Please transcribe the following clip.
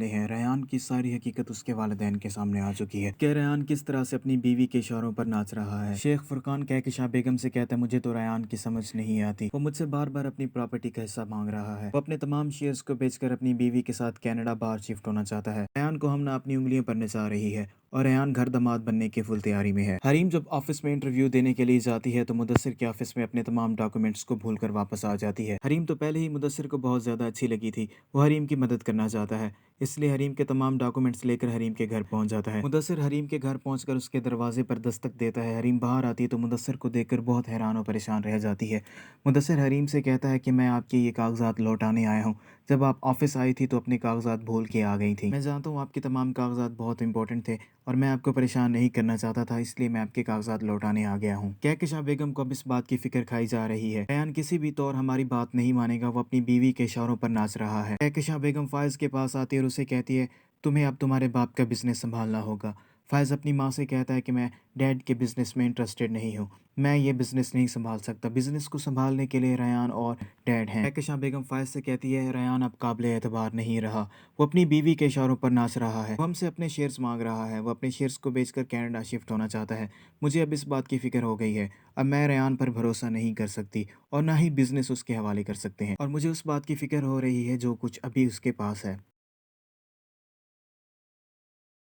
है। रेयान की सारी हकीकत उसके वालिदैन के सामने आ चुकी है कि रेयान किस तरह से अपनी बीवी के इशारों पर नाच रहा है। शेख फुरकान कहकशां बेगम से कहता है, मुझे तो रेयान की समझ नहीं आती, वो मुझसे बार बार अपनी प्रॉपर्टी का हिस्सा मांग रहा है। वो अपने तमाम शेयर्स को बेचकर अपनी बीवी के साथ कनाडा बाहर शिफ्ट होना चाहता है। रेयान को हम ना अपनी उंगलियों पर नचा रही है और रेयान घर दामाद बनने की फुल तैयारी में है। हरीम जब ऑफिस में इंटरव्यू देने के लिए जाती है तो मुदस्सिर के ऑफिस में अपने तमाम डॉक्यूमेंट्स को भूलकर वापस आ जाती है। हरीम तो पहले ही मुदस्सिर को बहुत ज़्यादा अच्छी लगी थी। वो हरीम की मदद करना चाहता है, इसलिए हरीम के तमाम डॉक्यूमेंट्स लेकर हरीम के घर पहुंच जाता है। मुदस्सिर हरीम के घर पहुंचकर उसके दरवाजे पर दस्तक देता है। हरीम बाहर आती है तो मुदस्सिर को देखकर बहुत हैरान और परेशान रह जाती है। मुदस्सिर हरीम से कहता है कि मैं आपके ये कागजात लौटाने आया हूँ। जब आप ऑफिस आई थी तो अपने कागजात भूल के आ गई थी। मैं जानता हूँ आपके तमाम कागजात बहुत इंपॉर्टेंट थे और मैं आपको परेशान नहीं करना चाहता था, इसलिए मैं आपके कागजात लौटाने आ गया हूँ। कहकशां बेगम को अब इस बात की फिक्र खाई जा रही है। रेयान किसी भी तौर हमारी बात नहीं मानेगा, वो अपनी बीवी के इशारों पर नाच रहा है। कहकशां बेगम फायज के पास आती है और उसे कहती है, तुम्हें अब तुम्हारे बाप का बिजनेस संभालना होगा। फायज अपनी माँ से कहता है कि मैं डैड के बिजनेस में इंटरेस्टेड नहीं हूँ, मैं ये बिजनेस नहीं संभाल सकता। बिजनेस को संभालने के लिए रेयान और डैड हैं। कहकशां बेगम फायज से कहती है, रेयान अब काबिल एतबार नहीं रहा, वो अपनी बीवी के इशारों पर नाच रहा है, वो हमसे अपने शेयर्स मांग रहा है, वो अपने शेयर्स को बेचकर कनाडा शिफ्ट होना चाहता है। मुझे अब इस बात की फिक्र हो गई है, अब मैं रेयान पर भरोसा नहीं कर सकती और ना ही बिजनेस उसके हवाले कर सकते हैं, और मुझे उस बात की फिक्र हो रही है जो कुछ अभी उसके पास है।